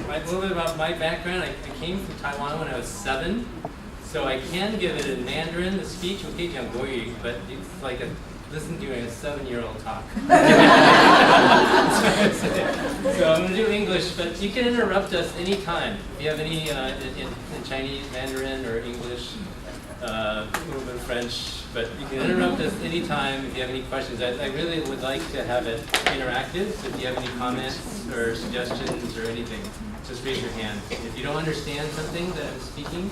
A little bit about my background. I came from Taiwan when I was 7, so I can give it in Mandarin, the speech, but it's like listen to a 7-year-old talk. So I'm going to do English, but you can interrupt us anytime. If you have any in Chinese, Mandarin, or English, a little bit of French, but you can interrupt us anytime if you have any questions. I really would like to have it interactive, so if you have any comments or suggestions or anything, just raise your hand. If you don't understand something that I'm speaking,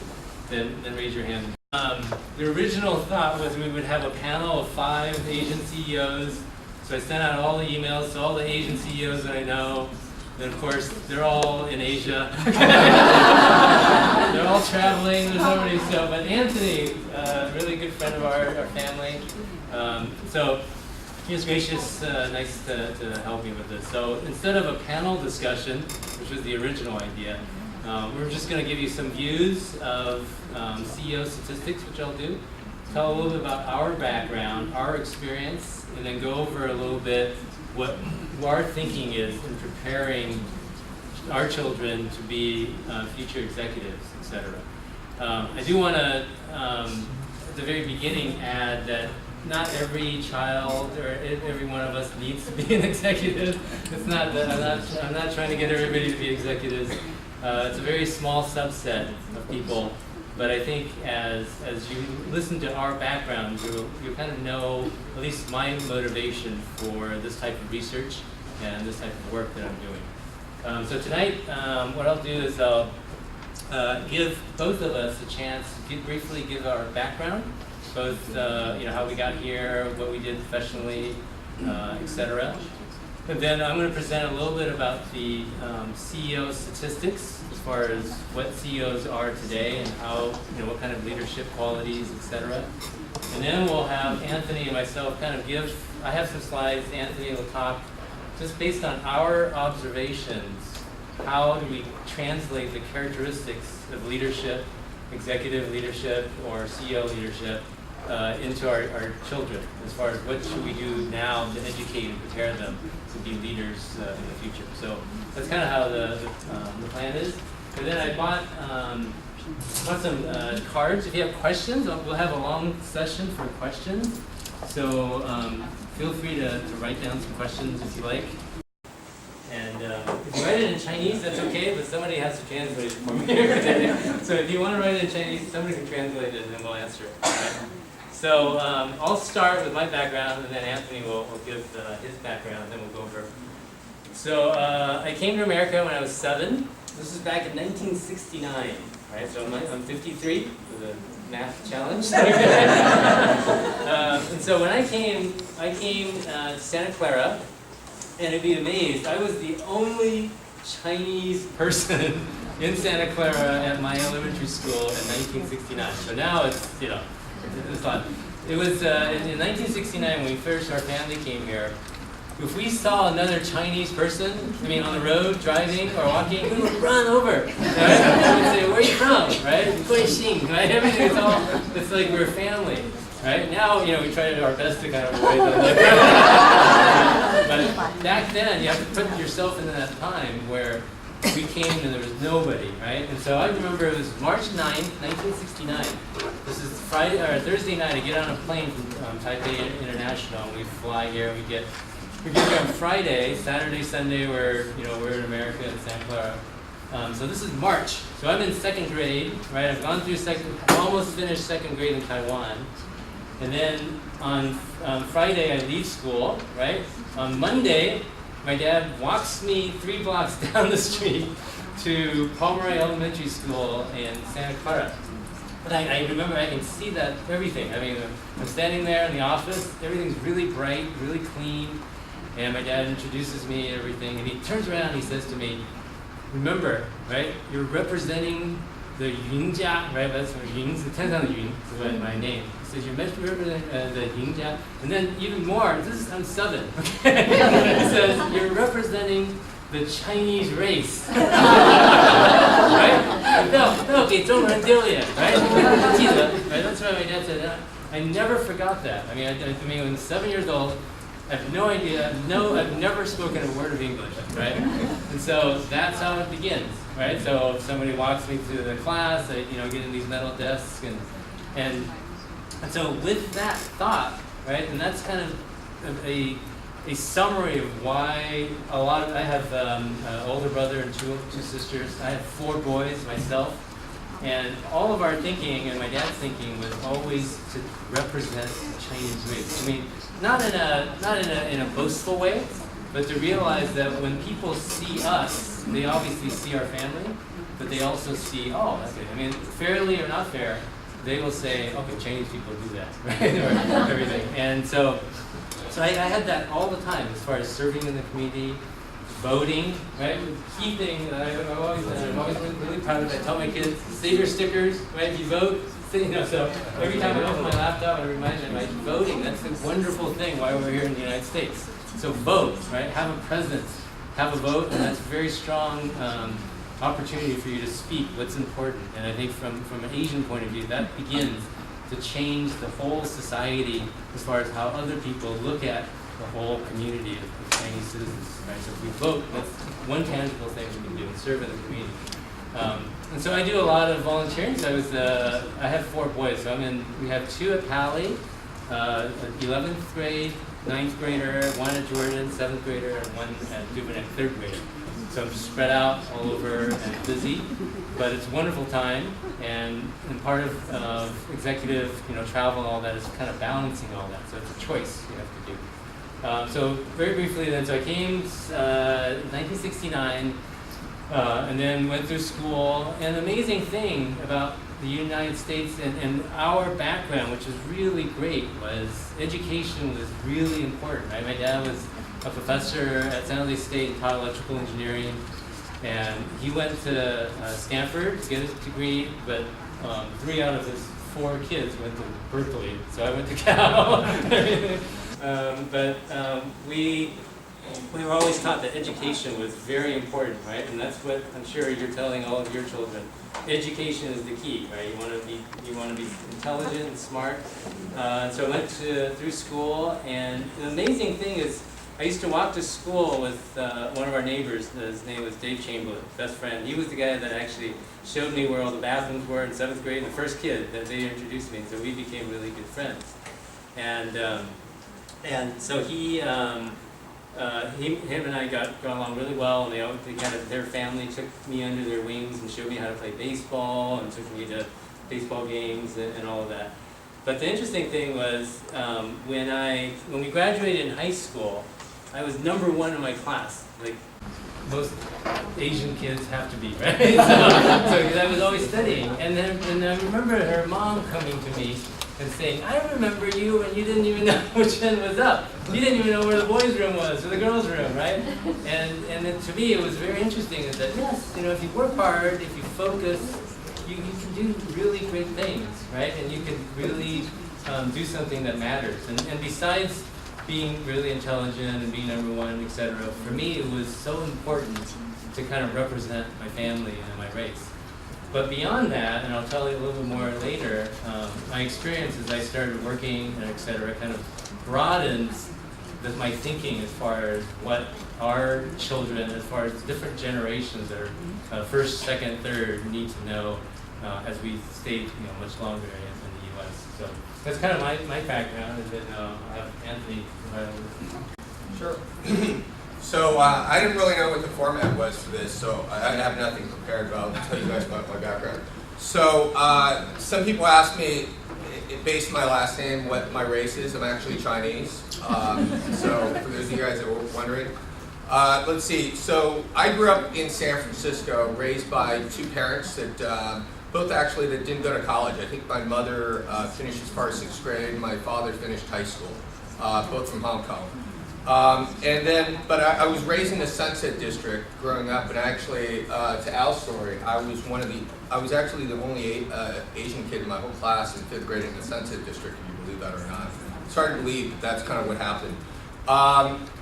then raise your hand. The original thought was we would have a panel of 5 Asian CEOs, so I sent out all the emails to all the Asian CEOs that I know. And of course, they're all in Asia. They're all traveling, there's nobody, but Anthony, a really good friend of our family, so he was gracious, nice to help me with this. So instead of a panel discussion, which was the original idea, we're just going to give you some views of CEO statistics, which I'll do, tell a little bit about our background, our experience, and then go over a little bit what our thinking is in preparing our children to be future executives, etc. I do want to, at the very beginning, add that not every child or every one of us needs to be an executive. It's not that I'm not trying to get everybody to be executives. It's a very small subset of people. But I think as you listen to our background, you kind of know at least my motivation for this type of research and this type of work that I'm doing. So tonight, what I'll do is I'll give both of us a chance to briefly give our background, both how we got here, what we did professionally, etc. And then I'm going to present a little bit about the CEO statistics as far as what CEOs are today and how, what kind of leadership qualities, etc. And then we'll have Anthony and myself kind of I have some slides, Anthony will talk just based on our observations, how do we translate the characteristics of leadership, executive leadership or CEO leadership into our children, as far as what should we do now to educate and prepare them to be leaders in the future. So that's kind of how the plan is. And then I bought some cards. If you have questions, we'll have a long session for questions. So feel free to write down some questions if you like. And if you write it in Chinese, that's okay, but somebody has to translate it for me today. So if you want to write it in Chinese, somebody can translate it and then we'll answer it. Right? So I'll start with my background, and then Anthony will give his background, and then we'll go over. So I came to America when I was 7. This is back in 1969, right? So I'm 53 with a math challenge. And so when I came to Santa Clara, and you'd be amazed, I was the only Chinese person in Santa Clara at my elementary school in 1969. So now it's fun. It was in 1969 when our family came here. If we saw another Chinese person, on the road, driving or walking, we would run over. Right? We would say, "Where are you from?" Right? "Guixing," right? Everything. It's like we're family. Right? Now, we try our best to kind of avoid them. But back then, you have to put yourself in that time where we came and there was nobody, right? And so I remember it was March 9th, 1969. This is Thursday night. I get on a plane from Taipei International, and we fly here. We get here on Friday, Saturday, Sunday. We're in America in Santa Clara. So this is March. So I'm in 2nd grade, right? I've gone through almost finished 2nd grade in Taiwan. And then on Friday, I leave school, right? On Monday, my dad walks me 3 blocks down the street to Pomeroy Elementary School in Santa Clara. But I remember I can see that everything. I'm standing there in the office, everything's really bright, really clean, and my dad introduces me and everything, and he turns around and he says to me, "Remember, right, you're representing the Yunjia," right? That's what Yun, the 10th on the Yun is my name. He says, "You're representing the Yunjia," and then even more, I'm 7, okay? He says, "You're representing the Chinese race." Right? No, 给中国人丢脸, right? Right? That's what my dad said. I never forgot that. When I was 7 years old, I have no idea. No, I've never spoken a word of English, right? And so that's how it begins, right? So if somebody walks me to the class, I get in these metal desks, and so with that thought, right? And that's kind of a summary of why I have an older brother and two sisters. I have 4 boys myself, and all of our thinking and my dad's thinking was always to represent Chinese race. I mean, not in a boastful way, but to realize that when people see us, they obviously see our family, but they also see, oh, okay. I mean, fairly or not fair, they will say, okay, Chinese people do that, right, or everything, and so I had that all the time as far as serving in the community, voting, right? The key thing that I'm always really proud of. I tell my kids, save your stickers, right? If you vote, so every time I open my laptop, I remind them, right? Voting, that's the wonderful thing why we're here in the United States. So vote, right? Have a presence, have a vote, and that's a very strong opportunity for you to speak what's important. And I think from an Asian point of view, that begins to change the whole society as far as how other people look at the whole community of Chinese citizens, right? So if we vote, that's one tangible thing we can do and serve in the community. And so I do a lot of volunteering. So I have 4 boys. So we have 2 at Paly, 11th grade, 9th grader, 1 at Jordan, 7th grader, and 1 at Dubin, 3rd grader. So I'm spread out all over and busy, but it's a wonderful time, and part of executive travel and all that is kind of balancing all that. So it's a choice you have to do. So very briefly then, so I came 1969, and then went through school. And the amazing thing about the United States and our background, which was really great, was education was really important, right? My dad was a professor at San Jose State and taught electrical engineering, and he went to Stanford to get his degree, but 3 out of his 4 kids went to Berkeley, so I went to Cal. We were always taught that education was very important, right? And that's what I'm sure you're telling all of your children. Education is the key, right? You want to be intelligent and smart. So I went through school, and the amazing thing is, I used to walk to school with one of our neighbors. His name was Dave Chamberlain, best friend. He was the guy that actually showed me where all the bathrooms were in 7th grade, the first kid that they introduced me. So we became really good friends. And so him and I got along really well, and their family took me under their wings and showed me how to play baseball and took me to baseball games and all of that. But the interesting thing was when we graduated in high school, I was number 1 in my class, like most Asian kids have to be, right? So because I was always studying, and I remember her mom coming to me and saying, "I remember you when you didn't even know which end was up. You didn't even know where the boys' room was or the girls' room, right?" And then to me, it was very interesting is that yes, if you work hard, if you focus, you can do really great things, right? And you can really do something that matters. And besides being really intelligent and being number 1, etc., for me it was so important to kind of represent my family and my race. But beyond that, and I'll tell you a little bit more later, my experience as I started working and etc. kind of broadens my thinking as far as what our children, as far as different generations that are 1st, 2nd, 3rd, need to know as we stay much longer in the U.S. So that's kind of my background, and then I'll have Anthony provide a little. Sure. So I didn't really know what the format was for this, so I have nothing prepared, but I'll tell you guys about my background. So some people ask me, based on my last name, what my race is. I'm actually Chinese. So for those of you guys that were wondering. Let's see, so I grew up in San Francisco, raised by 2 parents that both actually that didn't go to college. I think my mother finished as far as 6th grade, my father finished high school, both from Hong Kong. But I was raised in the Sunset District growing up, and actually, to Al's story, I was actually the only Asian kid in my whole class in 5th grade in the Sunset District, if you believe that or not. It's hard to believe, but that's kind of what happened.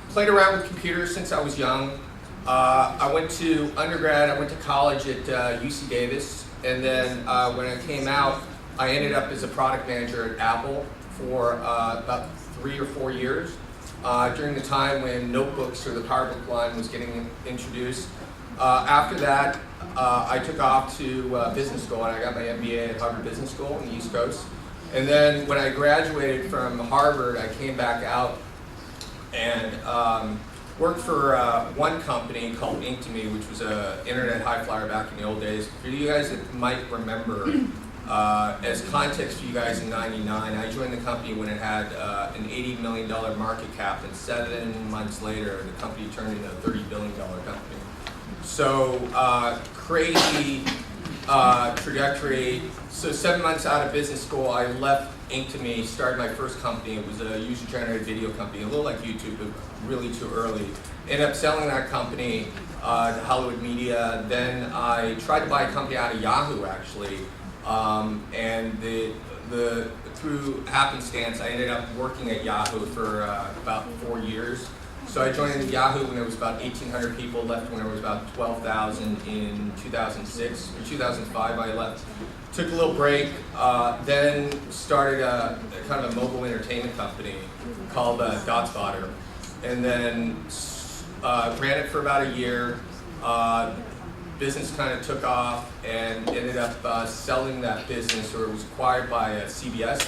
Played around with computers since I was young. I went to undergrad, I went to college at UC Davis, and then when I came out, I ended up as a product manager at Apple for about 3 or 4 years. during the time when notebooks or the PowerBook line was getting introduced. After that, I took off to business school, and I got my MBA at Harvard Business School on the East Coast. And then when I graduated from Harvard, I came back out and worked for one company called Ink2Me, which was an internet high flyer back in the old days. For you guys that might remember, as context for you guys, in '99, I joined the company when it had an $80 million market cap, and 7 months later, the company turned into a $30 billion company. So crazy trajectory. So 7 months out of business school, I left Ink2Me, started my first company. It was a user-generated video company, a little like YouTube, but really too early. Ended up selling that company to Hollywood Media. Then I tried to buy a company out of Yahoo, actually. And through happenstance, I ended up working at Yahoo for about 4 years. So I joined Yahoo when there was about 1,800 people, left when there was about 12,000 in 2006. In 2005 I left, took a little break, then started a kind of a mobile entertainment company called DotSpotter. And then ran it for about a year. Business kind of took off and ended up selling that business, or it was acquired by CBS,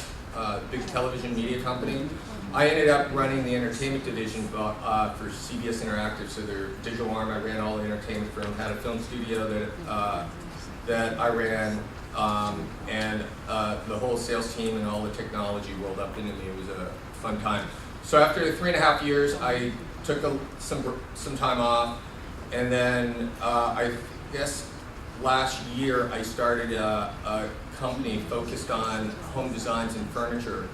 big television media company. I ended up running the entertainment division for CBS Interactive, so their digital arm. I ran all the entertainment for them, had a film studio that I ran, and the whole sales team and all the technology rolled up into me. It was a fun time. So after 3.5 years, I took some time off, and then I guess last year I started a company focused on home designs and furniture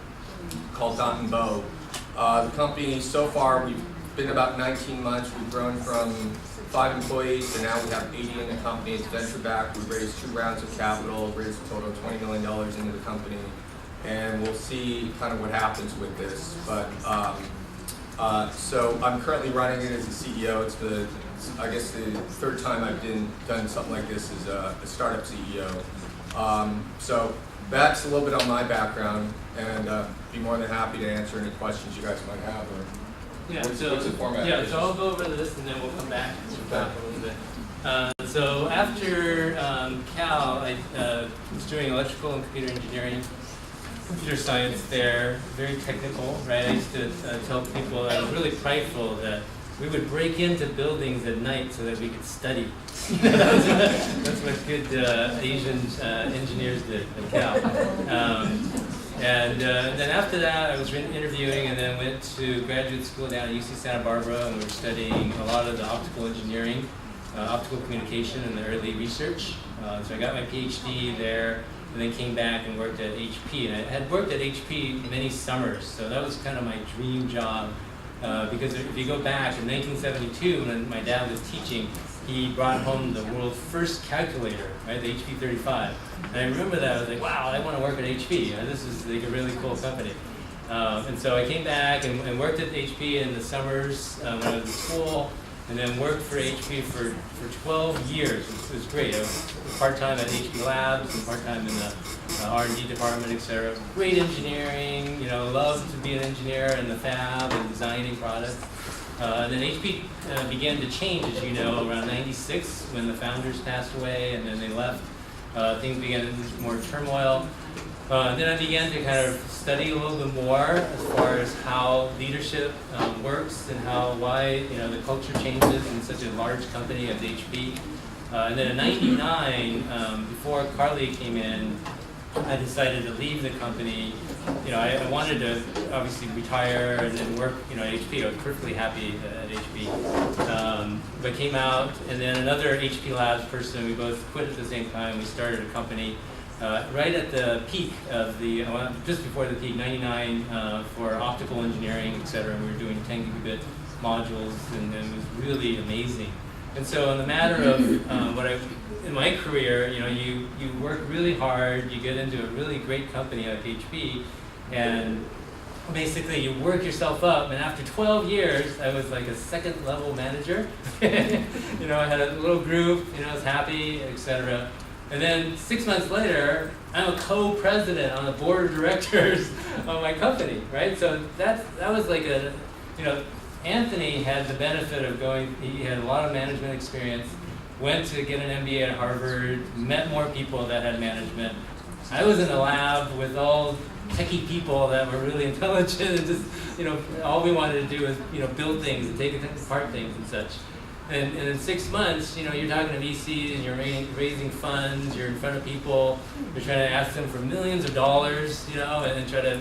called Gunn. The company, so far, we've been about 19 months. We've grown from 5 employees to now we have 80 in the company. It's venture backed. We've raised 2 rounds of capital, raised a total of $20 million into the company, and we'll see kind of what happens with this. But so I'm currently running it as a CEO. It's I guess the 3rd time I've done something like this as a startup CEO. So that's a little bit on my background, and be more than happy to answer any questions you guys might have. Or Yeah, what's the format? Yeah, so I'll go over this and then we'll come back and talk a little bit. So after Cal, I was doing electrical and computer engineering, computer science there, very technical, right? I used to tell people I was really prideful that we would break into buildings at night so that we could study. That's what good Asian engineers did at Cal. And then after that, I was interviewing and then went to graduate school down at UC Santa Barbara, and we were studying a lot of the optical engineering, optical communication, and the early research. So I got my PhD there, and then came back and worked at HP. And I had worked at HP many summers, so that was kind of my dream job. Because if you go back in 1972, when my dad was teaching, he brought home the world's first calculator, right, the HP 35. And I remember that, I was like, wow, I want to work at HP. This is like a really cool company. And so I came back and worked at HP in the summers when I was in school, and then worked for HP for 12 years. It was great. I was part-time at HP Labs and part-time in the R&D department, etc. Great engineering, loved to be an engineer in the fab and designing products. And then HP began to change, as you know, around '96 when the founders passed away and then they left. Things began to lose more turmoil. Then I began to kind of study a little bit more as far as how leadership works and why the culture changes in such a large company as HP. And then in '99, before Paly came in, I decided to leave the company. I wanted to obviously retire and then work, at HP. I was perfectly happy at HP. But came out, and then another HP Labs person, we both quit at the same time. We started a company right at the peak of just before the peak, '99, for optical engineering, et cetera. We were doing 10 gigabit modules, and it was really amazing. And so in the matter of in my career, you work really hard, you get into a really great company like HP, and basically you work yourself up, and after 12 years, I was like a 2nd level manager. I had a little group, I was happy, etc. And then 6 months later, I'm a co-president on the board of directors of my company, right? So that was like Anthony had the benefit of he had a lot of management experience, went to get an MBA at Harvard, met more people that had management. I was in the lab with all techie people that were really intelligent and just, all we wanted to do was, build things and take apart things and such. And in 6 months, you're talking to VCs and you're raising funds, you're in front of people, you're trying to ask them for millions of dollars, and then try to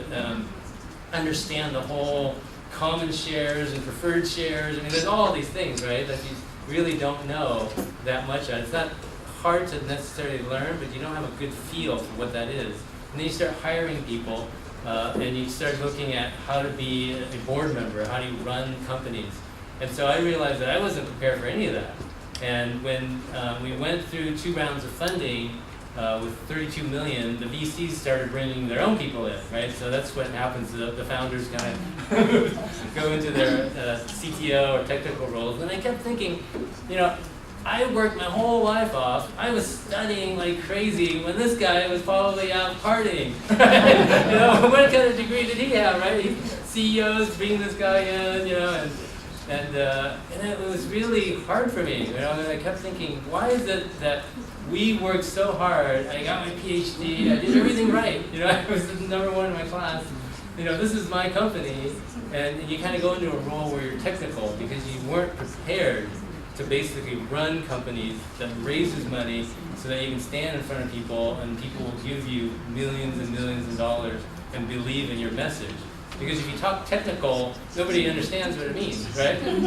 understand the whole common shares and preferred shares. I mean, there's all these things, right, that you really don't know that much on. It's not hard to necessarily learn, but you don't have a good feel for what that is. And then you start hiring people, and you start looking at how to be a board member, how do you run companies. And so I realized that I wasn't prepared for any of that. And when we went through 2 rounds of funding with 32 million, the VCs started bringing their own people in, right? So that's what happens. The founders kind of go into their CTO or technical roles. And I kept thinking, I worked my whole life off. I was studying like crazy when this guy was probably out partying. What kind of degree did he have, right? CEOs bring this guy in, and it was really hard for me. And I kept thinking, why is it that we worked so hard? I got my PhD. I did everything right. I was the #1 in my class. This is my company, and you kind of go into a role where you're technical because you weren't prepared to basically run companies that raises money so that you can stand in front of people and people will give you millions and millions of dollars and believe in your message. Because if you talk technical, nobody understands what it means, right? And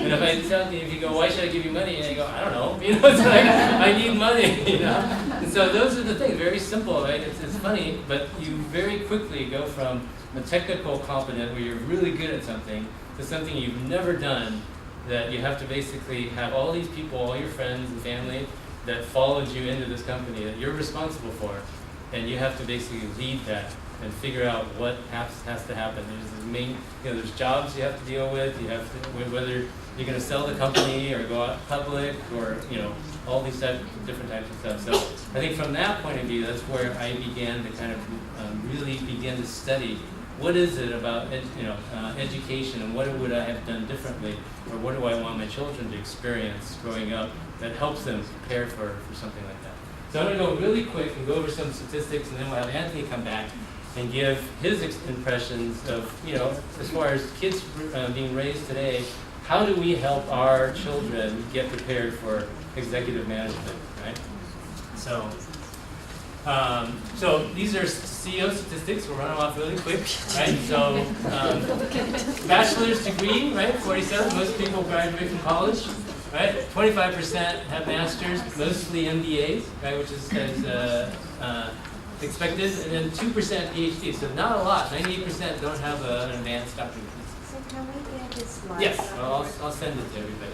if you go, why should I give you money? And I go, I don't know. It's like, I need money, And so those are the things, very simple, right? It's funny, but you very quickly go from a technical competent where you're really good at something to something you've never done, that you have to basically have all these people, all your friends and family that followed you into this company that you're responsible for, and you have to basically lead that and figure out what has to happen. There's jobs you have to deal with. You have to, whether you're going to sell the company or go out public or all these different types of stuff. So I think from that point of view, that's where I began to kind of really begin to study what is it about education and what would I have done differently, or what do I want my children to experience growing up that helps them prepare for something like that. So I'm going to go really quick and go over some statistics, and then we'll have Anthony come back and give his impressions of, as far as kids being raised today, how do we help our children get prepared for executive management, right? So these are CEO statistics. We'll run them off really quick, right? So bachelor's degree, right? 47. Most people graduate from college, right? 25% have masters, mostly MBAs, right? Which is as expected, and then 2% PhD. So not a lot. 98% don't have an advanced doctorate. So can we get this slide? Yes, I'll send it to everybody.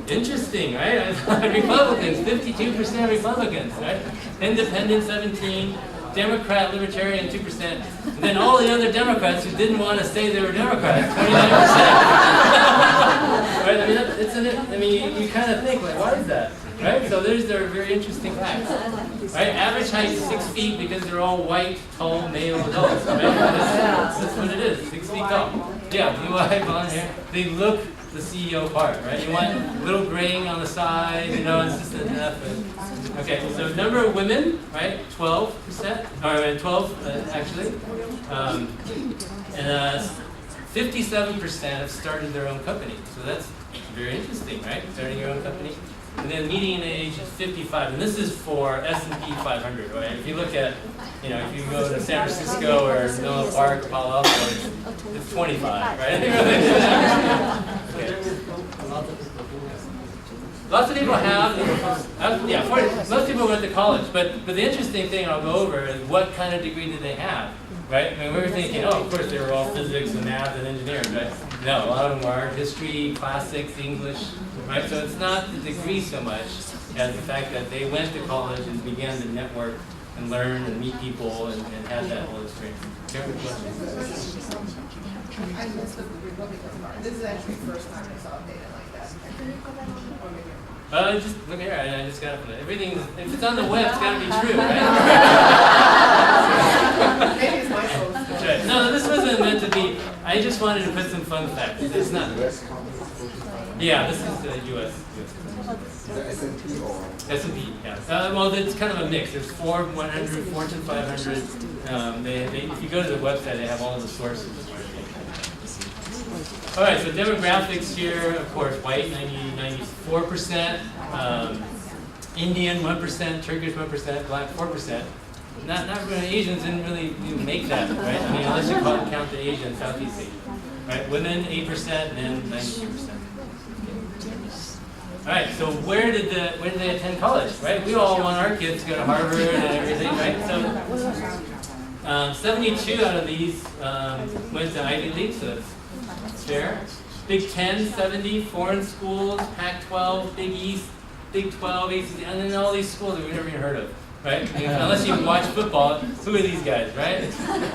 Interesting, right? Republicans, 52% Republicans, right? Independent, 17%, Democrat, Libertarian, 2%, and then all the other Democrats who didn't want to say they were Democrats, 29%. Right? You kind of think, like, why is that? Right? So those are very interesting facts. Right? Average height is 6 feet because they're all white, tall, male adults. Right? That's what it is, 6 feet tall. Yeah, blue eye, blonde hair. They look the CEO part, right? You want a little graying on the side, it's just enough. Okay, so number of women, right? 12%, or 12 actually. And 57% have started their own company. So that's very interesting, right? Starting your own company. And then median age is 55, and this is for S&P 500, right? If you look at, if you go to San Francisco or Menlo Park, Palo Alto, it's 25, right? Okay. Lots of people have, 40, most people went to college, but the interesting thing I'll go over is what kind of degree did they have, right? We were thinking, of course they were all physics and math and engineering, right? No, a lot of them are history, classics, English, right? So it's not the degree so much as the fact that they went to college and began to network and learn and meet people and had that whole experience. Favorite question? I missed the Republican part. This is actually the first time I saw data like that. Just look here. I just got it. Everything. If it's on the web, it's got to be true, right? Maybe it's my fault. That's right. No, this wasn't meant to be. I just wanted to put some fun facts. It's not. Yeah, this is the U.S. S&P or? S&P, yeah. Well, it's kind of a mix. There's Fortune 500. If you go to the website, they have all the sources. All right, so demographics here, of course, white 94%, Indian 1%, Turkish 1%, black 4%. Not really, Asians didn't really make that, right? I mean, unless you count the Asian, Southeast Asian. Right, women 8%, men 92%. All right, so where did they attend college, right? We all want our kids to go to Harvard and everything, right? So 72 out of these went to Ivy League, so that's fair. Big 10, 70, foreign schools, Pac-12, Big East, Big 12, ACC, and then all these schools that we've never even heard of, right? I mean, unless you watch football, who are these guys, right?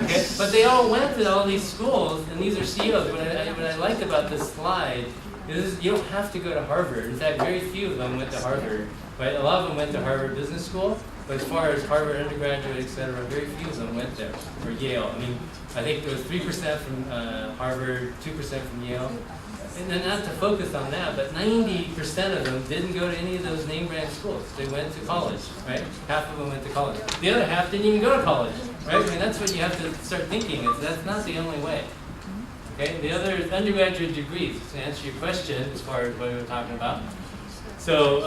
Okay? But they all went to all these schools, and these are CEOs. What I liked about this slide is you don't have to go to Harvard. In fact, very few of them went to Harvard, right? A lot of them went to Harvard Business School, but as far as Harvard undergraduate, et cetera, very few of them went there, or Yale. I mean, I think there was 3% from Harvard, 2% from Yale. And then not to focus on that, but 90% of them didn't go to any of those name brand schools. They went to college, right? Half of them went to college. The other half didn't even go to college, right? I mean, that's what you have to start thinking. That's not the only way. Okay, the other is undergraduate degrees, to answer your question as far as what we were talking about. So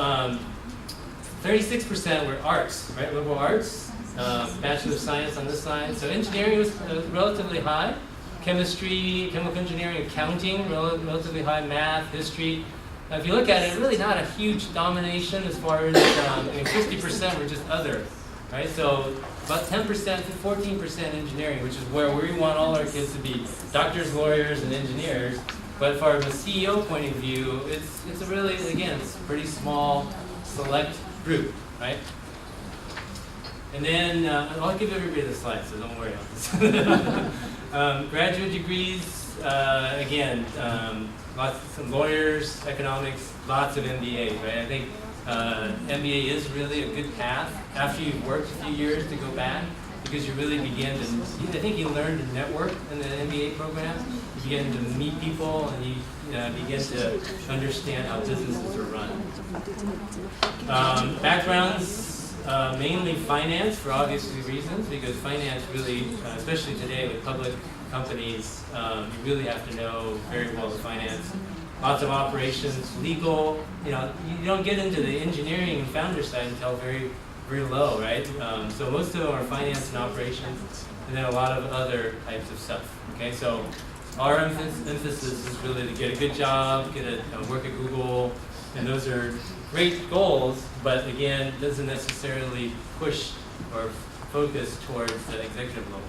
36% were arts, right? Liberal arts, Bachelor of Science on this side. So engineering was relatively high. Chemistry, chemical engineering, accounting, relatively high. Math, history. Now, if you look at it, really not a huge domination as far as, 50% were just other, right? So about 10% to 14% engineering, which is where we want all our kids to be, doctors, lawyers, and engineers. But from a CEO point of view, it's a really, again, it's a pretty small, select group, right? And then, I'll give everybody the slide, so don't worry about this. Graduate degrees, again, some lawyers, economics, lots of MBAs, right? I think MBA is really a good path after you've worked a few years to go back, because you really begin to, I think you learn to network in the MBA program. You begin to meet people, and you begin to understand how businesses are run. Backgrounds. Mainly finance for obvious reasons, because finance really, especially today with public companies, you really have to know very well the finance. Lots of operations, legal, you don't get into the engineering and founder side until very, very low, right? So most of them are finance and operations, and then a lot of other types of stuff, okay? So our emphasis is really to get a good job, work at Google, and those are great goals, but again, doesn't necessarily push or focus towards the executive level.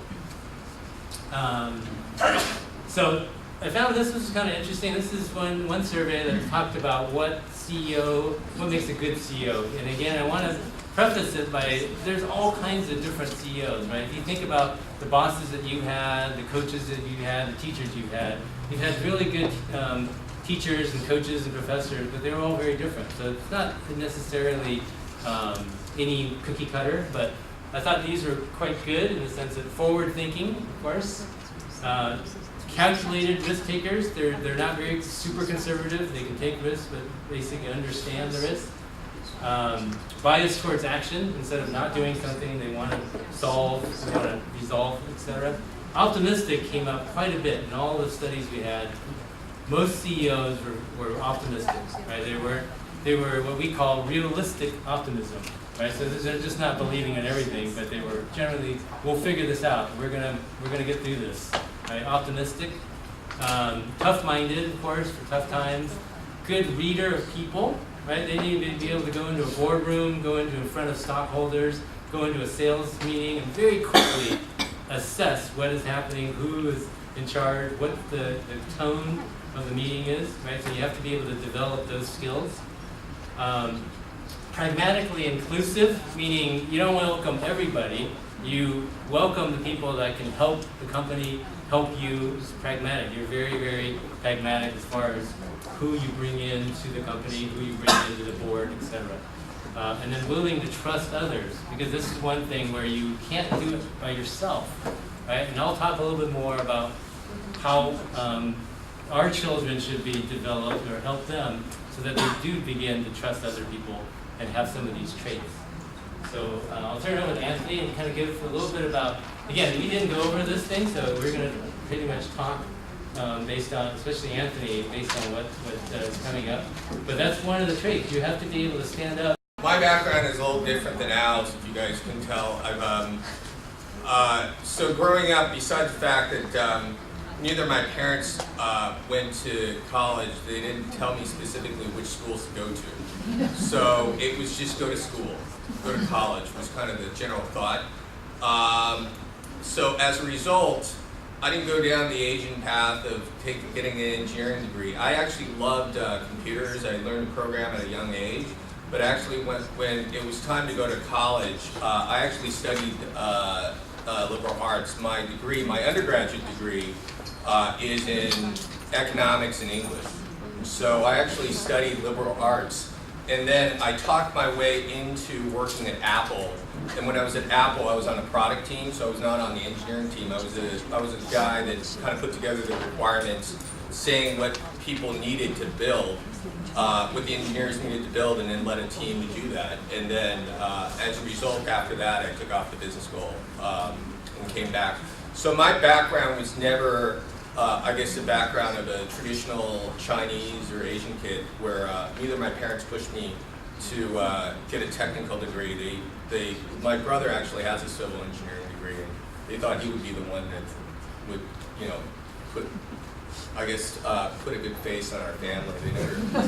So I found this was kind of interesting. This is one survey that talked about what makes a good CEO. And again, I want to preface it by, there's all kinds of different CEOs, right? If you think about the bosses that you had, the coaches that you had, the teachers you've had really good teachers and coaches and professors, but they're all very different. So it's not necessarily any cookie cutter, but I thought these were quite good in the sense of forward thinking, of course. Calculated risk takers, they're not very super conservative. They can take risks, but basically understand the risk. Bias towards action. Instead of not doing something, they want to solve, they want to resolve, etc. Optimistic came up quite a bit in all the studies we had. Most CEOs were optimistic, right? They were what we call realistic optimism, right? So they're just not believing in everything, but they were generally, we'll figure this out. We're gonna get through this, right? Optimistic, tough-minded, of course, for tough times. Good reader of people, right? They need to be able to go into a boardroom, go into in front of stockholders, go into a sales meeting, and very quickly assess what is happening, who is in charge, what the tone of the meeting is, right? So you have to be able to develop those skills. Pragmatically inclusive, meaning you don't welcome everybody. You welcome the people that can help the company help you. It's pragmatic. You're very, very pragmatic as far as who you bring into the company, who you bring into the board, etc. And then willing to trust others, because this is one thing where you can't do it by yourself, right? And I'll talk a little bit more about how our children should be developed or help them so that they do begin to trust other people and have some of these traits. So I'll turn it over to Anthony and kind of give a little bit about, again, we didn't go over this thing, so we're going to pretty much talk based on, especially Anthony, based on what is coming up. But that's one of the traits. You have to be able to stand up. My background is a little different than Al's, if you guys can tell. So growing up, besides the fact that neither of my parents went to college, they didn't tell me specifically which schools to go to. So it was just go to school, go to college was kind of the general thought. So as a result, I didn't go down the Asian path of getting an engineering degree. I actually loved computers. I learned to program at a young age. But actually, when it was time to go to college, I actually studied liberal arts. My degree, my undergraduate degree, is in economics and English. So I actually studied liberal arts. And then I talked my way into working at Apple. And when I was at Apple, I was on the product team, so I was not on the engineering team. I was a guy that kind of put together the requirements, saying what people needed to build, what the engineers needed to build, and then led a team to do that. And then as a result, after that, I took off the business school and came back. So my background was never, I guess, the background of a traditional Chinese or Asian kid, where neither of my parents pushed me to get a technical degree. My brother actually has a civil engineering degree, and they thought he would be the one that would, put a good face on our family.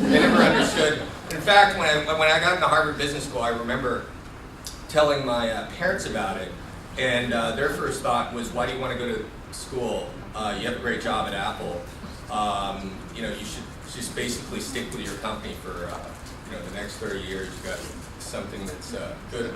They never understood. In fact, when I got into Harvard Business School, I remember telling my parents about it, and their first thought was, "Why do you want to go to school? You have a great job at Apple. You should just basically stick with your company for the next 30 years. You got something that's good."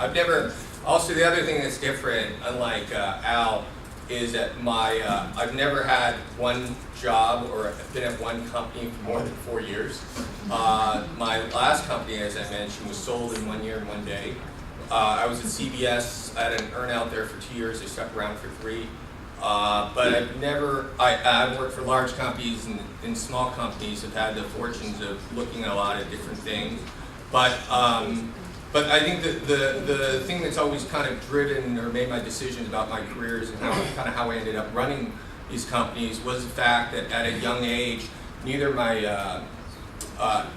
Also, the other thing that's different, unlike Al, is that I've never had one job or been at one company for more than 4 years. My last company, as I mentioned, was sold in 1 year and 1 day. I was at CBS. I had an earn out there for 2 years. I stuck around for 3. But I've worked for large companies and small companies. I've had the fortunes of looking at a lot of different things. But I think that the thing that's always kind of driven or made my decisions about my careers and how I ended up running these companies was the fact that at a young age, I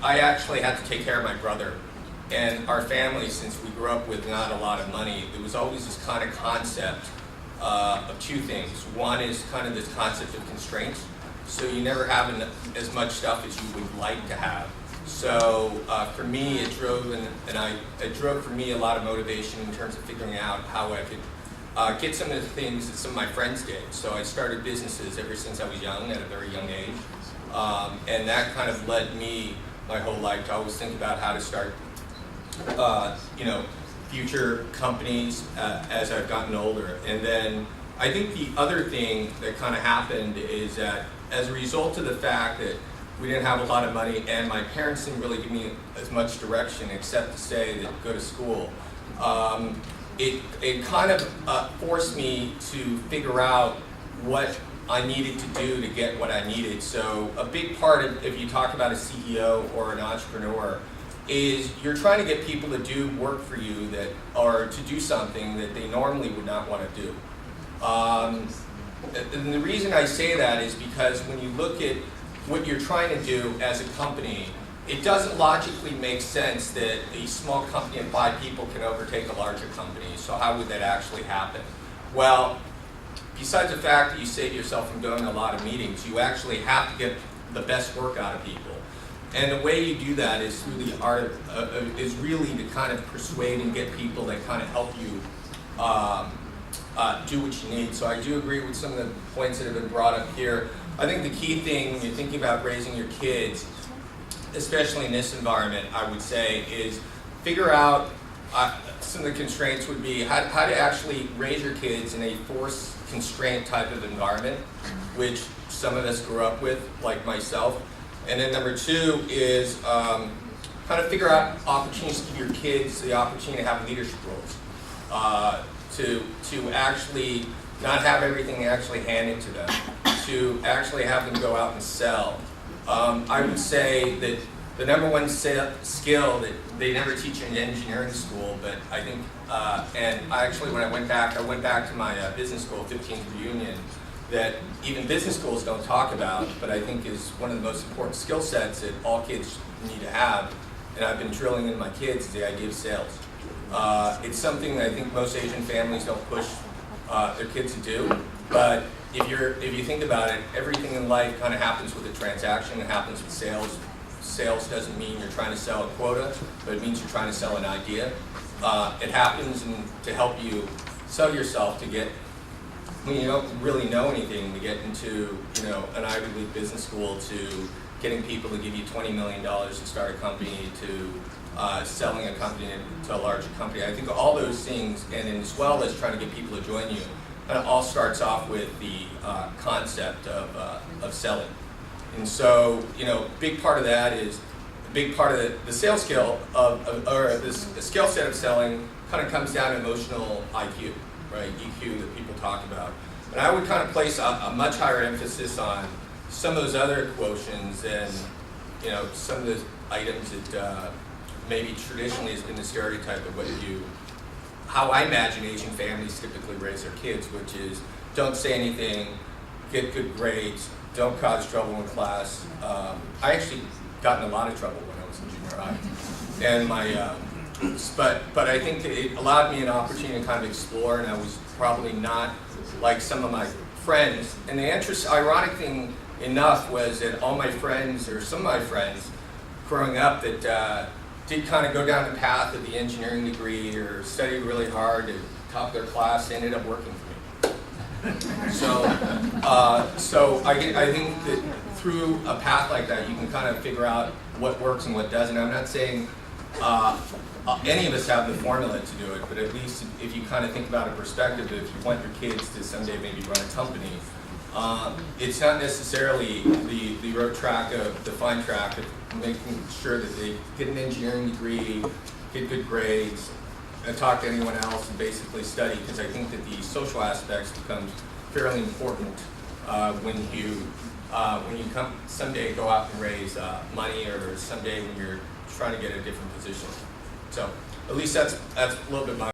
actually had to take care of my brother. And our family, since we grew up with not a lot of money, there was always this kind of concept of two things. One is kind of this concept of constraints. So you never have as much stuff as you would like to have. So for me, it drove for me a lot of motivation in terms of figuring out how I could get some of the things that some of my friends did. So I started businesses ever since I was young, at a very young age, and that kind of led me my whole life to always think about how to start, future companies as I've gotten older. And then I think the other thing that kind of happened is that as a result of the fact that we didn't have a lot of money, and my parents didn't really give me as much direction except to say that go to school. It kind of forced me to figure out what I needed to do to get what I needed. So a big part of, if you talk about a CEO or an entrepreneur, is you're trying to get people to do work for you or to do something that they normally would not want to do. And the reason I say that is because when you look at what you're trying to do as a company, it doesn't logically make sense that a small company of 5 people can overtake a larger company. So how would that actually happen? Well, besides the fact that you save yourself from going to a lot of meetings, you actually have to get the best work out of people. And the way you do that is through the art, is really to kind of persuade and get people that kind of help you do what you need. So I do agree with some of the points that have been brought up here. I think the key thing when you're thinking about raising your kids, especially in this environment, I would say, is figure out some of the constraints would be how to actually raise your kids in a forced constraint type of environment, which some of us grew up with, like myself. And then number 2 is kind of figure out opportunities to give your kids the opportunity to have leadership roles, to actually not have everything actually handed to them. to actually have them go out and sell. I would say that the number one skill that they never teach in engineering school, but I think, and I actually, when I went back to my business school 15th reunion, that even business schools don't talk about, but I think is one of the most important skill sets that all kids need to have, and I've been drilling in my kids, is the idea of sales. It's something that I think most Asian families don't push their kids to do, but if you think about it, everything in life kind of happens with a transaction. It happens with sales. Sales doesn't mean you're trying to sell a quota, but it means you're trying to sell an idea. It happens to help you sell yourself to get, when you don't really know anything, to get into an Ivy League business school, to getting people to give you $20 million to start a company, to selling a company to a larger company. I think all those things, and as well as trying to get people to join you, it all starts off with the concept of selling. And so, big part of that is, a big part of the sales skill or the skill set of selling kind of comes down to emotional IQ, right? EQ that people talk about. And I would kind of place a much higher emphasis on some of those other quotients than, some of the items that maybe traditionally has been the stereotype of how I imagine Asian families typically raise their kids, which is don't say anything, get good grades, don't cause trouble in class. I actually got in a lot of trouble when I was in junior high, and but I think it allowed me an opportunity to kind of explore, and I was probably not like some of my friends. And the ironic thing enough was that all my friends, or some of my friends, growing up that did kind of go down the path of the engineering degree or studied really hard to top their class, they ended up working for me. So I think that through a path like that, you can kind of figure out what works and what doesn't. I'm not saying any of us have the formula to do it, but at least if you kind of think about a perspective, if you want your kids to someday maybe run a company, it's not necessarily the road track of the fine track of making sure that they get an engineering degree, get good grades, and talk to anyone else and basically study, because I think that the social aspects becomes fairly important when you come someday go out and raise money, or someday when you're trying to get a different position. So at least that's a little bit my